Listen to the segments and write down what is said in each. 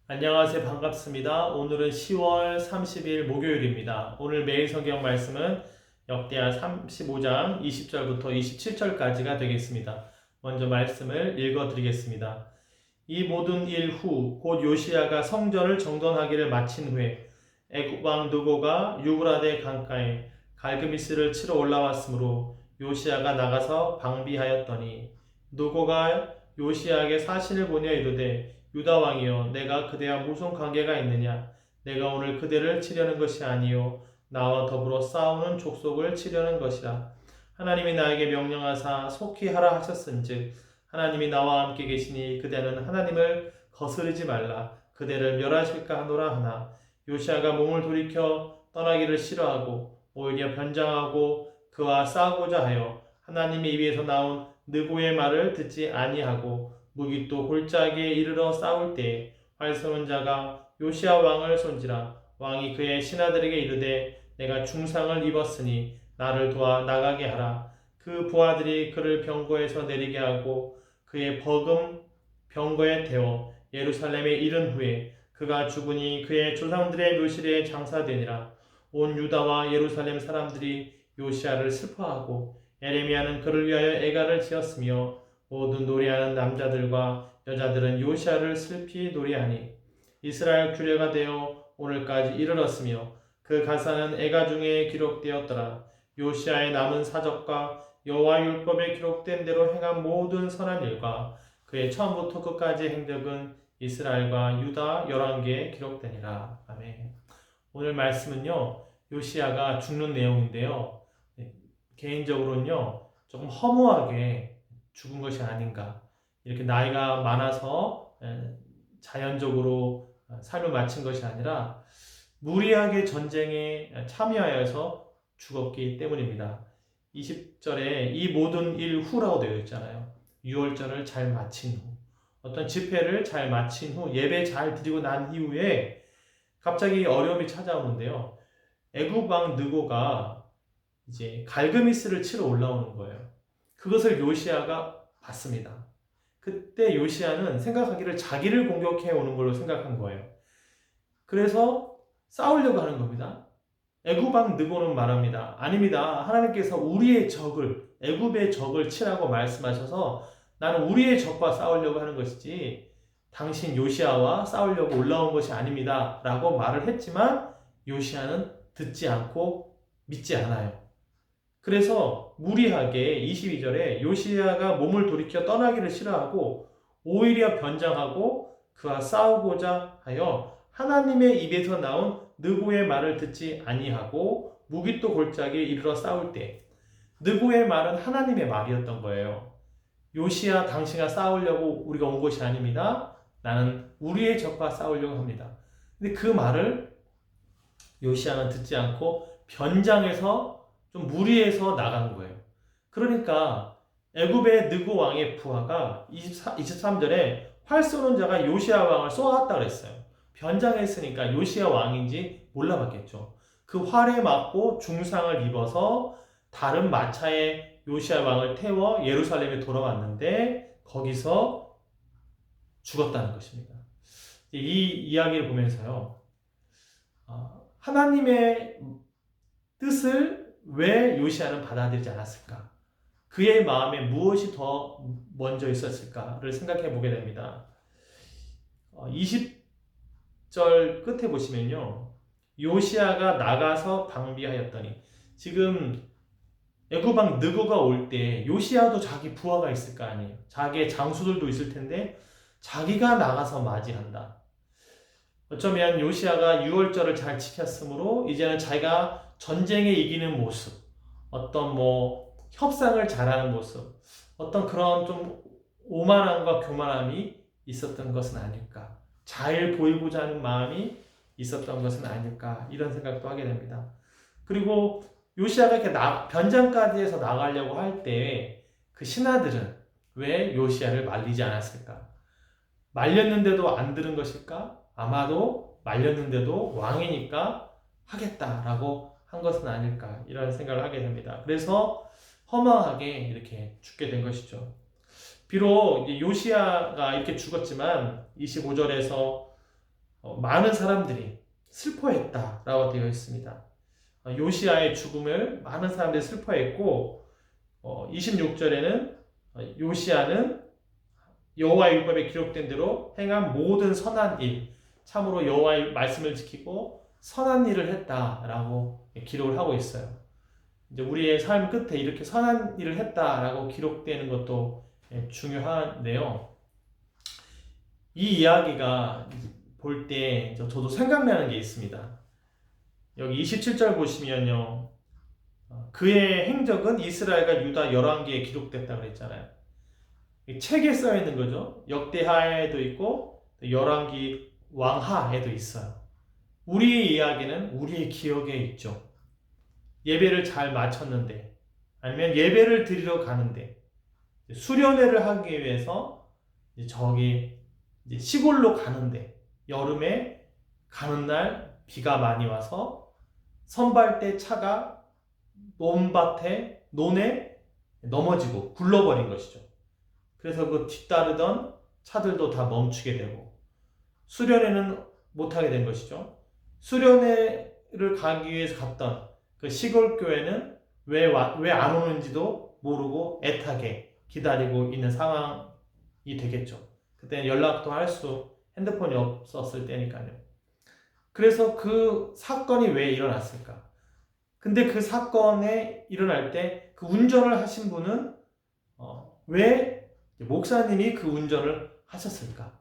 안녕하세요. 반갑습니다. 오늘은 10월 30일 목요일입니다. 오늘 매일 성경 말씀은 역대하 35장 20절부터 27절까지가 되겠습니다. 먼저 말씀을 읽어드리겠습니다. 이 모든 일 후 곧 요시야가 성전을 정돈하기를 마친 후에 애굽 왕 느고가 유브라데 강가에 갈그미스를 치러 올라왔으므로 요시야가 나가서 방비하였더니 느고가 요시야에게 사신을 보내 이르되 유다 왕이여, 내가 그대와 무슨 관계가 있느냐? 내가 오늘 그대를 치려는 것이 아니요 나와 더불어 싸우는 족속을 치려는 것이라. 하나님이 나에게 명령하사 속히 하라 하셨은즉 하나님이 나와 함께 계시니 그대는 하나님을 거스르지 말라. 그대를 멸하실까 하노라 하나 요시야가 몸을 돌이켜 떠나기를 싫어하고 오히려 변장하고 그와 싸우고자 하여 하나님의 입에서 나온 느고의 말을 듣지 아니하고 무기또 골짜기에 이르러 싸울 때에 활쏘는 자가 요시야 왕을 손지라. 왕이 그의 신하들에게 이르되 내가 중상을 입었으니 나를 도와 나가게 하라. 그 부하들이 그를 병거에서 내리게 하고 그의 버금 병거에 태워 예루살렘에 이른 후에 그가 죽으니 그의 조상들의 묘실에 장사되니라. 온 유다와 예루살렘 사람들이 요시야를 슬퍼하고 에레미야는 그를 위하여 애가를 지었으며 모든 노래하는 남자들과 여자들은 요시야를 슬피 노래하니 이스라엘 규례가 되어 오늘까지 이르렀으며 그 가사는 애가 중에 기록되었더라. 요시야의 남은 사적과 여호와 율법에 기록된 대로 행한 모든 선한 일과 그의 처음부터 끝까지 행적은 이스라엘과 유다 열왕기에 기록되니라. 아멘. 오늘 말씀은요, 요시야가 죽는 내용인데요, 개인적으로는요 조금 허무하게 죽은 것이 아닌가. 이렇게 나이가 많아서 자연적으로 삶을 마친 것이 아니라 무리하게 전쟁에 참여하여서 죽었기 때문입니다. 20절에 이 모든 일 후라고 되어 있잖아요. 유월절을 잘 마친 후, 어떤 집회를 잘 마친 후, 예배 잘 드리고 난 이후에 갑자기 어려움이 찾아오는데요. 애굽 왕 느고가 이제 갈그미스를 치러 올라오는 거예요. 그것을 요시야가 봤습니다. 그때 요시야는 생각하기를 자기를 공격해 오는 걸로 생각한 거예요. 그래서 싸우려고 하는 겁니다. 애굽 왕 느고는 말합니다. 아닙니다. 하나님께서 우리의 적을, 애굽의 적을 치라고 말씀하셔서 나는 우리의 적과 싸우려고 하는 것이지 당신 요시야와 싸우려고 올라온 것이 아닙니다. 라고 말을 했지만 요시야는 듣지 않고 믿지 않아요. 그래서 무리하게 22절에 요시야가 몸을 돌이켜 떠나기를 싫어하고 오히려 변장하고 그와 싸우고자 하여 하나님의 입에서 나온 느고의 말을 듣지 아니하고 무기또 골짜기에 이르러 싸울 때, 느고의 말은 하나님의 말이었던 거예요. 요시야, 당신과 싸우려고 우리가 온 것이 아닙니다. 나는 우리의 적과 싸우려고 합니다. 근데 그 말을 요시야는 듣지 않고 변장해서 좀 무리해서 나간 거예요. 그러니까 애굽의 느고 왕의 부하가 23절에 활 쏘는 자가 요시야 왕을 쏘았다 그랬어요. 변장했으니까 요시야 왕인지 몰라봤겠죠. 그 활에 맞고 중상을 입어서 다른 마차에 요시야 왕을 태워 예루살렘에 돌아왔는데 거기서 죽었다는 것입니다. 이 이야기를 보면서요, 하나님의 뜻을 왜 요시야는 받아들이지 않았을까? 그의 마음에 무엇이 더 먼저 있었을까를 생각해 보게 됩니다. 20절 끝에 보시면요, 요시야가 나가서 방비하였더니, 지금 애굽 왕 느고가 올 때 요시야도 자기 부하가 있을 거 아니에요. 자기의 장수들도 있을 텐데 자기가 나가서 맞이한다. 어쩌면 요시야가 유월절을 잘 지켰으므로 이제는 자기가 전쟁에 이기는 모습, 어떤 협상을 잘하는 모습, 어떤 그런 좀 오만함과 교만함이 있었던 것은 아닐까, 잘 보이고자 하는 마음이 있었던 것은 아닐까, 이런 생각도 하게 됩니다. 그리고 요시야가 이렇게 변장까지 해서 나가려고 할 때 그 신하들은 왜 요시야를 말리지 않았을까? 말렸는데도 안 들은 것일까? 아마도 말렸는데도 왕이니까 하겠다라고 한 것은 아닐까, 이런 생각을 하게 됩니다. 그래서 허망하게 이렇게 죽게 된 것이죠. 비록 요시야가 이렇게 죽었지만 25절에서 많은 사람들이 슬퍼했다라고 되어 있습니다. 요시야의 죽음을 많은 사람들이 슬퍼했고 26절에는 요시야는 여호와의 율법에 기록된 대로 행한 모든 선한 일, 참으로 여호와의 말씀을 지키고 선한 일을 했다라고 기록을 하고 있어요. 이제 우리의 삶 끝에 이렇게 선한 일을 했다라고 기록되는 것도 중요한데요. 이 이야기가 볼 때 저도 생각나는 게 있습니다. 여기 27절 보시면요. 그의 행적은 이스라엘과 유다 열왕기에 기록됐다고 그랬잖아요. 책에 써 있는 거죠. 역대하에도 있고 열왕기 왕하에도 있어요. 우리의 이야기는 우리의 기억에 있죠. 예배를 잘 마쳤는데 아니면 예배를 드리러 가는데 수련회를 하기 위해서 저기 시골로 가는데 여름에 가는 날 비가 많이 와서 선발 차가 논에 넘어지고 굴러버린 것이죠. 그래서 그 뒤따르던 차들도 다 멈추게 되고 수련회는 못하게 된 것이죠. 수련회를 가기 위해서 갔던 그 시골 교회는 왜 안 오는지도 모르고 애타게 기다리고 있는 상황이 되겠죠. 그때는 연락도 핸드폰이 없었을 때니까요. 그래서 그 사건이 왜 일어났을까? 근데 그 사건에 일어날 때 그 운전을 하신 분은 왜 목사님이 그 운전을 하셨을까?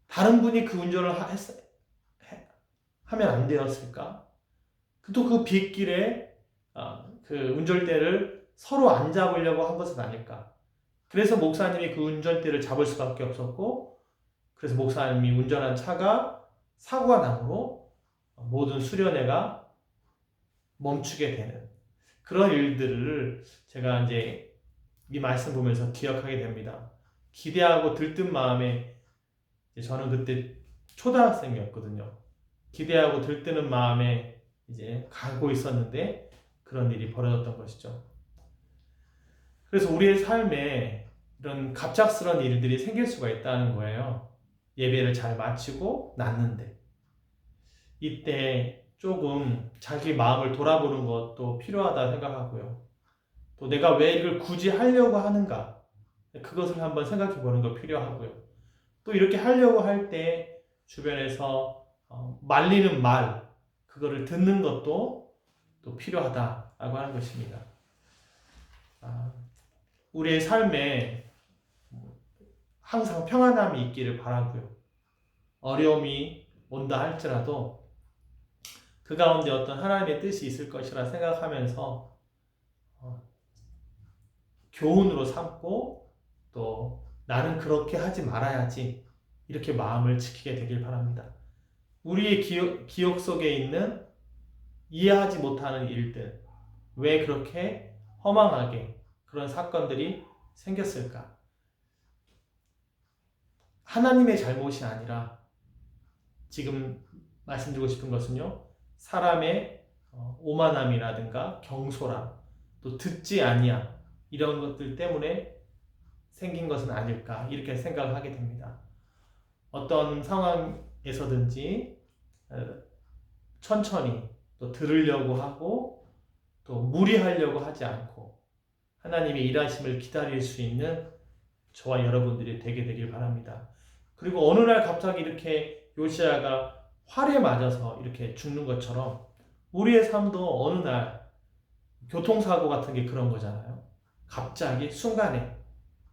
다른 분이 그 운전을 하면 안 되었을까? 또 그 빗길에 그 운전대를 서로 안 잡으려고 한 것은 아닐까? 그래서 목사님이 그 운전대를 잡을 수밖에 없었고, 그래서 목사님이 운전한 차가 사고가 나므로 모든 수련회가 멈추게 되는 그런 일들을 제가 이제 이 말씀 보면서 기억하게 됩니다. 기대하고 들뜬 마음에 저는 그때 초등학생이었거든요. 기대하고 들뜨는 마음에 이제 가고 있었는데 그런 일이 벌어졌던 것이죠. 그래서 우리의 삶에 이런 갑작스러운 일들이 생길 수가 있다는 거예요. 예배를 잘 마치고 났는데 이때 조금 자기 마음을 돌아보는 것도 필요하다 생각하고요. 또 내가 왜 이걸 굳이 하려고 하는가 그것을 한번 생각해 보는 거 필요하고요. 또 이렇게 하려고 할 때 주변에서 말리는 말 그거를 듣는 것도 또 필요하다라고 하는 것입니다. 우리의 삶에 항상 평안함이 있기를 바라고요. 어려움이 온다 할지라도 그 가운데 어떤 하나님의 뜻이 있을 것이라 생각하면서 교훈으로 삼고 또 나는 그렇게 하지 말아야지 이렇게 마음을 지키게 되길 바랍니다. 우리의 기억 속에 있는 이해하지 못하는 일들, 왜 그렇게 허망하게 그런 사건들이 생겼을까? 하나님의 잘못이 아니라 지금 말씀드리고 싶은 것은요. 사람의 오만함이라든가 경솔함, 또 듣지 아니함 이런 것들 때문에 생긴 것은 아닐까 이렇게 생각을 하게 됩니다. 어떤 상황에서든지 천천히 또 들으려고 하고 또 무리하려고 하지 않고 하나님의 일하심을 기다릴 수 있는 저와 여러분들이 되게 되길 바랍니다. 그리고 어느 날 갑자기 이렇게 요시야가 활에 맞아서 이렇게 죽는 것처럼 우리의 삶도 어느 날 교통사고 같은 게 그런 거잖아요. 갑자기 순간에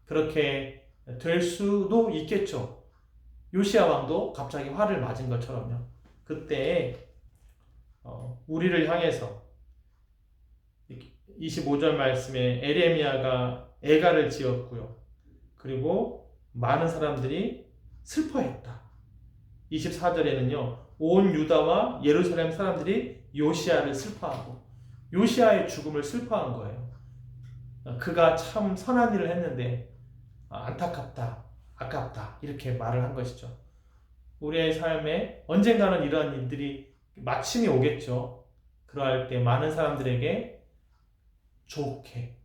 그렇게 될 수도 있겠죠. 요시야 왕도 갑자기 활을 맞은 것처럼요. 그때 우리를 향해서 25절 말씀에 에레미야가 애가를 지었고요. 그리고 많은 사람들이 슬퍼했다. 24절에는요. 온 유다와 예루살렘 사람들이 요시야를 슬퍼하고 요시야의 죽음을 슬퍼한 거예요. 그가 참 선한 일을 했는데 안타깝다, 아깝다 이렇게 말을 한 것이죠. 우리의 삶에 언젠가는 이러한 일들이 마침이 오겠죠. 그러할 때 많은 사람들에게 좋게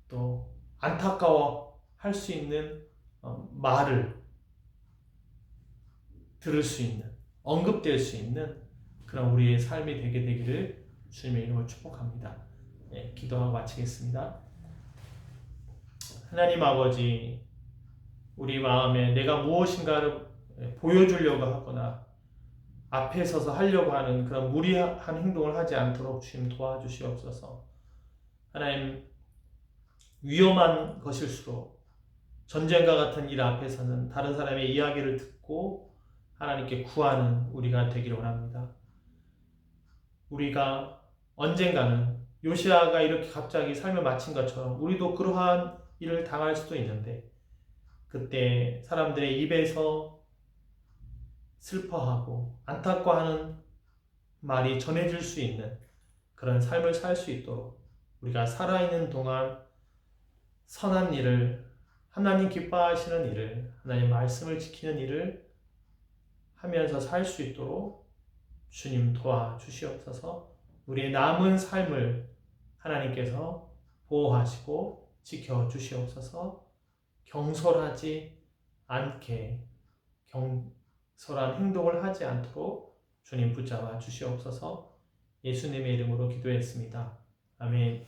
또 안타까워 할 수 있는 말을 들을 수 있는, 언급될 수 있는 그런 우리의 삶이 되게 되기를 주님의 이름으로 축복합니다. 네, 기도하고 마치겠습니다. 하나님 아버지, 우리 마음에 내가 무엇인가를 보여주려고 하거나 앞에 서서 하려고 하는 그런 무리한 행동을 하지 않도록 주님 도와주시옵소서. 하나님, 위험한 것일수록 전쟁과 같은 일 앞에서는 다른 사람의 이야기를 듣고 하나님께 구하는 우리가 되기를 원합니다. 우리가 언젠가는 요시아가 이렇게 갑자기 삶을 마친 것처럼 우리도 그러한 일을 당할 수도 있는데, 그때 사람들의 입에서 슬퍼하고 안타까워하는 말이 전해질 수 있는 그런 삶을 살 수 있도록 우리가 살아있는 동안 선한 일을, 하나님 기뻐하시는 일을, 하나님 말씀을 지키는 일을 하면서 살 수 있도록 주님 도와주시옵소서. 우리의 남은 삶을 하나님께서 보호하시고 지켜주시옵소서. 경솔하지 않게, 경솔한 행동을 하지 않도록 주님 붙잡아 주시옵소서. 예수님의 이름으로 기도했습니다. 아멘.